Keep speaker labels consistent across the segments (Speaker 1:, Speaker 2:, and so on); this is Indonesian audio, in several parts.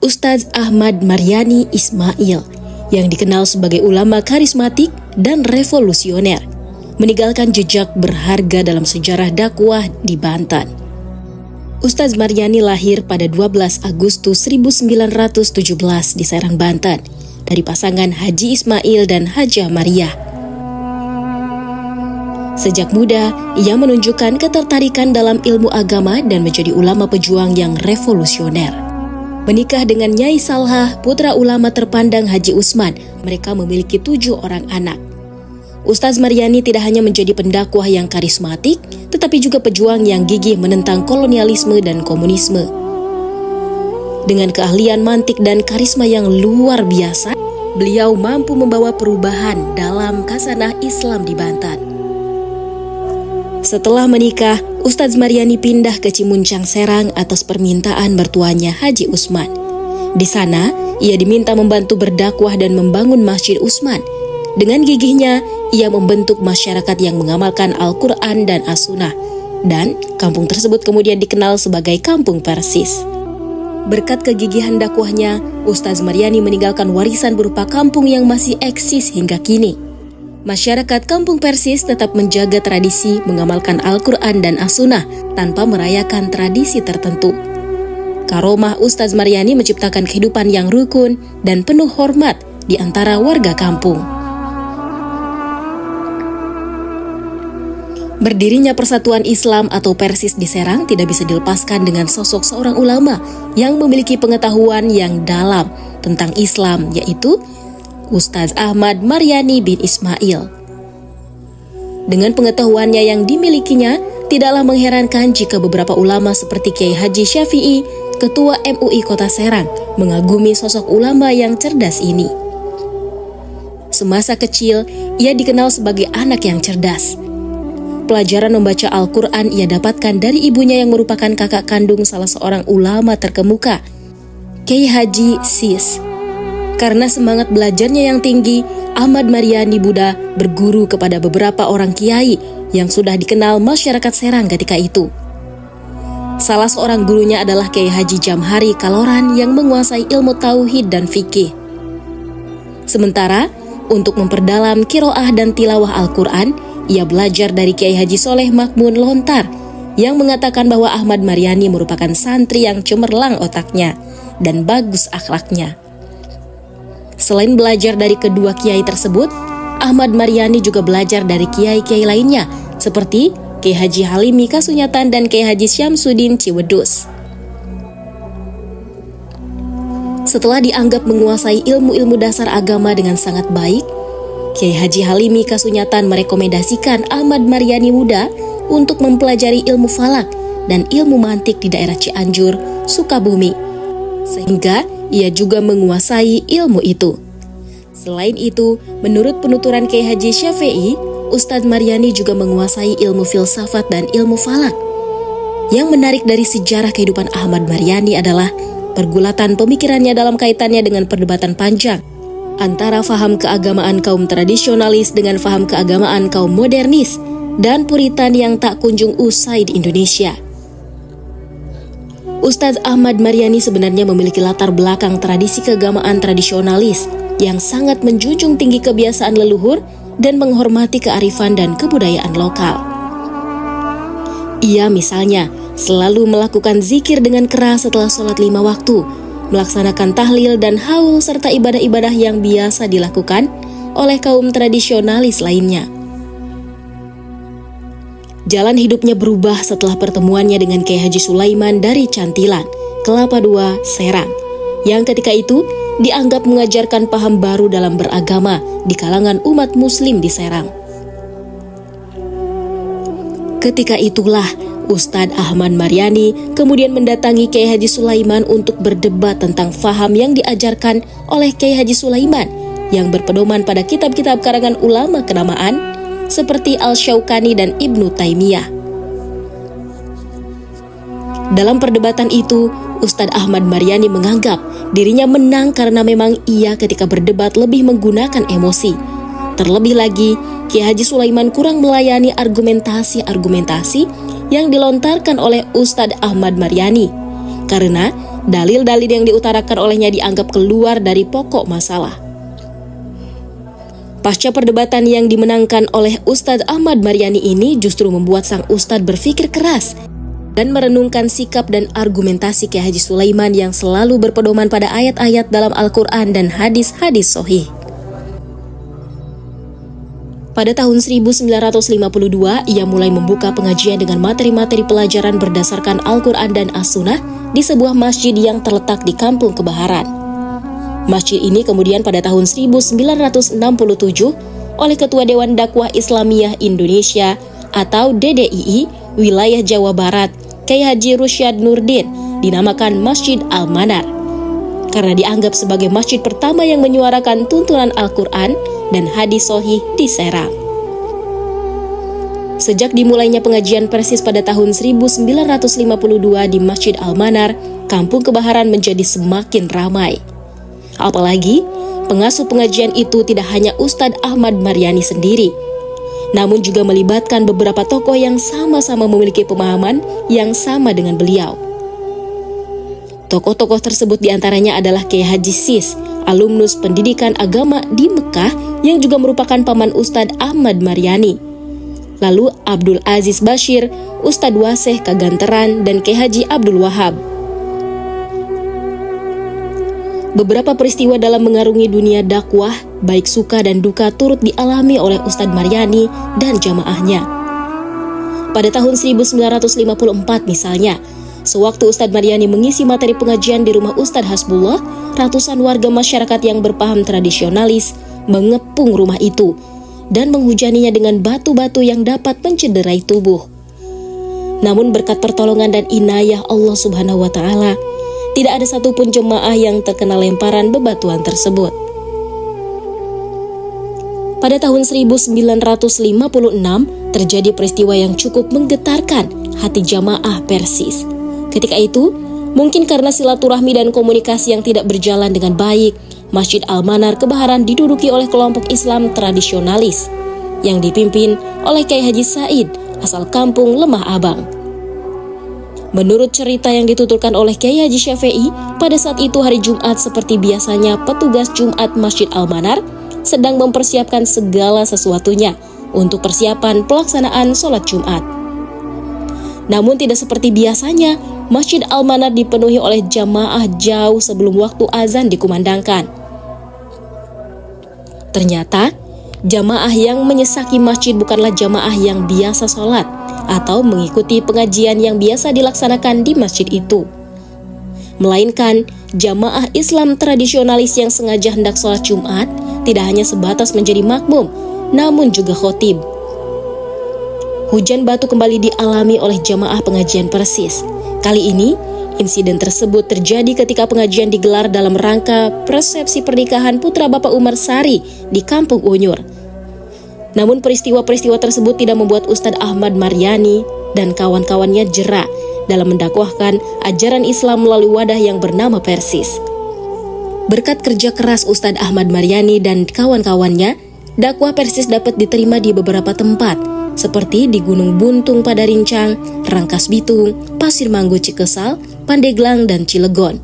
Speaker 1: Ustadz Ahmad Maryani Ismail, yang dikenal sebagai ulama karismatik dan revolusioner, meninggalkan jejak berharga dalam sejarah dakwah di Banten. Ustadz Maryani lahir pada 12 Agustus 1917 di Serang, Banten, dari pasangan Haji Ismail dan Hajah Mariah. Sejak muda, ia menunjukkan ketertarikan dalam ilmu agama dan menjadi ulama pejuang yang revolusioner. Menikah dengan Nyai Salhah, putra ulama terpandang Haji Usman, mereka memiliki 7 orang anak. Ustadz Maryani tidak hanya menjadi pendakwah yang karismatik, tetapi juga pejuang yang gigih menentang kolonialisme dan komunisme. Dengan keahlian mantik dan karisma yang luar biasa, beliau mampu membawa perubahan dalam khasanah Islam di Banten. Setelah menikah, Ustadz Maryani pindah ke Cimuncang, Serang atas permintaan mertuanya Haji Usman. Di sana, ia diminta membantu berdakwah dan membangun Masjid Usman. Dengan gigihnya, ia membentuk masyarakat yang mengamalkan Al-Quran dan As-Sunnah. Dan kampung tersebut kemudian dikenal sebagai Kampung Persis. Berkat kegigihan dakwahnya, Ustadz Maryani meninggalkan warisan berupa kampung yang masih eksis hingga kini. Masyarakat Kampung Persis tetap menjaga tradisi mengamalkan Al-Quran dan As-Sunnah tanpa merayakan tradisi tertentu. Karomah Ustadz Maryani menciptakan kehidupan yang rukun dan penuh hormat di antara warga kampung. Berdirinya Persatuan Islam atau Persis di Serang tidak bisa dilepaskan dengan sosok seorang ulama yang memiliki pengetahuan yang dalam tentang Islam, yaitu Ustadz Ahmad Maryani bin Ismail. Dengan pengetahuannya yang dimilikinya, tidaklah mengherankan jika beberapa ulama seperti Kiai Haji Syafi'i, Ketua MUI Kota Serang, mengagumi sosok ulama yang cerdas ini. Semasa kecil, ia dikenal sebagai anak yang cerdas. Pelajaran membaca Al-Quran ia dapatkan dari ibunya yang merupakan kakak kandung salah seorang ulama terkemuka, Kiai Haji Sis. Karena semangat belajarnya yang tinggi, Ahmad Maryani Buddha berguru kepada beberapa orang kiai yang sudah dikenal masyarakat Serang ketika itu. Salah seorang gurunya adalah Kiai Haji Jamhari Kaloran yang menguasai ilmu tauhid dan fikih. Sementara, untuk memperdalam qiraah dan tilawah Al-Quran, ia belajar dari Kiai Haji Soleh Makmun Lontar yang mengatakan bahwa Ahmad Maryani merupakan santri yang cemerlang otaknya dan bagus akhlaknya. Selain belajar dari kedua kiai tersebut, Ahmad Maryani juga belajar dari kiai-kiai lainnya seperti Kiai Haji Halimi Kasunyatan dan Kiai Haji Syamsuddin Ciwedus. Setelah dianggap menguasai ilmu-ilmu dasar agama dengan sangat baik, Kiai Haji Halimi Kasunyatan merekomendasikan Ahmad Maryani Muda untuk mempelajari ilmu falak dan ilmu mantik di daerah Cianjur, Sukabumi, sehingga ia juga menguasai ilmu itu. Selain itu, menurut penuturan Kiai Haji Syafi'i, Ustadz Maryani juga menguasai ilmu filsafat dan ilmu falak. Yang menarik dari sejarah kehidupan Ahmad Maryani adalah pergulatan pemikirannya dalam kaitannya dengan perdebatan panjang antara faham keagamaan kaum tradisionalis dengan faham keagamaan kaum modernis dan puritan yang tak kunjung usai di Indonesia. Ustadz Ahmad Maryani sebenarnya memiliki latar belakang tradisi keagamaan tradisionalis yang sangat menjunjung tinggi kebiasaan leluhur dan menghormati kearifan dan kebudayaan lokal. Ia misalnya selalu melakukan zikir dengan keras setelah sholat 5 waktu, melaksanakan tahlil dan haul serta ibadah-ibadah yang biasa dilakukan oleh kaum tradisionalis lainnya. Jalan hidupnya berubah setelah pertemuannya dengan Kiai Haji Sulaiman dari Cantilan, Kelapa II, Serang, yang ketika itu dianggap mengajarkan paham baru dalam beragama di kalangan umat muslim di Serang. Ketika itulah Ustadz Ahmad Maryani kemudian mendatangi Kiai Haji Sulaiman untuk berdebat tentang faham yang diajarkan oleh Kiai Haji Sulaiman yang berpedoman pada kitab-kitab karangan ulama kenamaan seperti Al-Syaukani dan Ibnu Taimiyah. Dalam perdebatan itu, Ustadz Ahmad Maryani menganggap dirinya menang karena memang ia ketika berdebat lebih menggunakan emosi. Terlebih lagi, Kiai Haji Sulaiman kurang melayani argumentasi-argumentasi yang dilontarkan oleh Ustadz Ahmad Maryani, karena dalil-dalil yang diutarakan olehnya dianggap keluar dari pokok masalah. Pasca perdebatan yang dimenangkan oleh Ustadz Ahmad Maryani ini justru membuat sang Ustadz berpikir keras dan merenungkan sikap dan argumentasi Kiai Haji Sulaiman yang selalu berpedoman pada ayat-ayat dalam Al-Quran dan hadis-hadis sahih. Pada tahun 1952, ia mulai membuka pengajian dengan materi-materi pelajaran berdasarkan Al-Quran dan As-Sunnah di sebuah masjid yang terletak di Kampung Kebaharan. Masjid ini kemudian pada tahun 1967 oleh Ketua Dewan Dakwah Islamiyah Indonesia atau DDII Wilayah Jawa Barat, Kiai Haji Rusyad Nurdin, dinamakan Masjid Al-Manar karena dianggap sebagai masjid pertama yang menyuarakan tuntunan Al-Quran dan hadis sahih di Serang. Sejak dimulainya pengajian persis pada tahun 1952 di Masjid Al-Manar, Kampung Kebaharan menjadi semakin ramai. Apalagi, pengasuh pengajian itu tidak hanya Ustadz Ahmad Maryani sendiri, namun juga melibatkan beberapa tokoh yang sama-sama memiliki pemahaman yang sama dengan beliau. Tokoh-tokoh tersebut diantaranya adalah Kiai Haji Sis, alumnus pendidikan agama di Mekah yang juga merupakan paman Ustadz Ahmad Maryani. Lalu Abdul Aziz Bashir, Ustadz Waseh Kaganteran, dan Kiai Haji Abdul Wahab. Beberapa peristiwa dalam mengarungi dunia dakwah, baik suka dan duka turut dialami oleh Ustadz Maryani dan jamaahnya. Pada tahun 1954 misalnya, sewaktu Ustadz Maryani mengisi materi pengajian di rumah Ustadz Hasbullah, ratusan warga masyarakat yang berpaham tradisionalis mengepung rumah itu dan menghujaninya dengan batu-batu yang dapat mencederai tubuh. Namun berkat pertolongan dan inayah Allah Subhanahu wa Ta'ala, tidak ada satupun jemaah yang terkena lemparan bebatuan tersebut. Pada tahun 1956 terjadi peristiwa yang cukup menggetarkan hati jamaah Persis. Ketika itu, mungkin karena silaturahmi dan komunikasi yang tidak berjalan dengan baik, Masjid Al-Manar Kebaharan diduduki oleh kelompok Islam tradisionalis yang dipimpin oleh Kiai Haji Said asal kampung Lemah Abang. Menurut cerita yang dituturkan oleh Kiai Haji Syafi'i, pada saat itu hari Jumat seperti biasanya petugas Jumat Masjid Al-Manar sedang mempersiapkan segala sesuatunya untuk persiapan pelaksanaan sholat Jumat. Namun tidak seperti biasanya, Masjid Al-Manar dipenuhi oleh jamaah jauh sebelum waktu azan dikumandangkan. Ternyata, jamaah yang menyesaki masjid bukanlah jamaah yang biasa sholat atau mengikuti pengajian yang biasa dilaksanakan di masjid itu, melainkan jamaah Islam tradisionalis yang sengaja hendak sholat Jumat tidak hanya sebatas menjadi makmum, namun juga khotib. Hujan batu kembali dialami oleh jamaah pengajian Persis. Kali ini, insiden tersebut terjadi ketika pengajian digelar dalam rangka persepsi pernikahan putra Bapak Umar Sari di Kampung Unyur. Namun peristiwa-peristiwa tersebut tidak membuat Ustadz Ahmad Maryani dan kawan-kawannya jera dalam mendakwahkan ajaran Islam melalui wadah yang bernama Persis. Berkat kerja keras Ustadz Ahmad Maryani dan kawan-kawannya, dakwah Persis dapat diterima di beberapa tempat, seperti di Gunung Buntung pada Rincang, Rangkas Bitung, Pasir Manggu Cikesal, Pandeglang, dan Cilegon.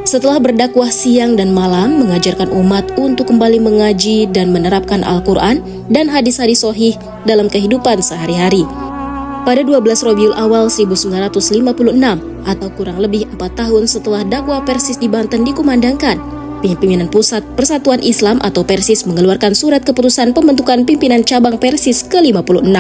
Speaker 1: Setelah berdakwah siang dan malam mengajarkan umat untuk kembali mengaji dan menerapkan Al-Quran dan hadis-hadis sahih dalam kehidupan sehari-hari. Pada 12 Rabiul Awal 1956 atau kurang lebih 4 tahun setelah dakwah Persis di Banten dikumandangkan, Pimpinan Pusat Persatuan Islam atau Persis mengeluarkan surat keputusan pembentukan pimpinan cabang Persis ke-56.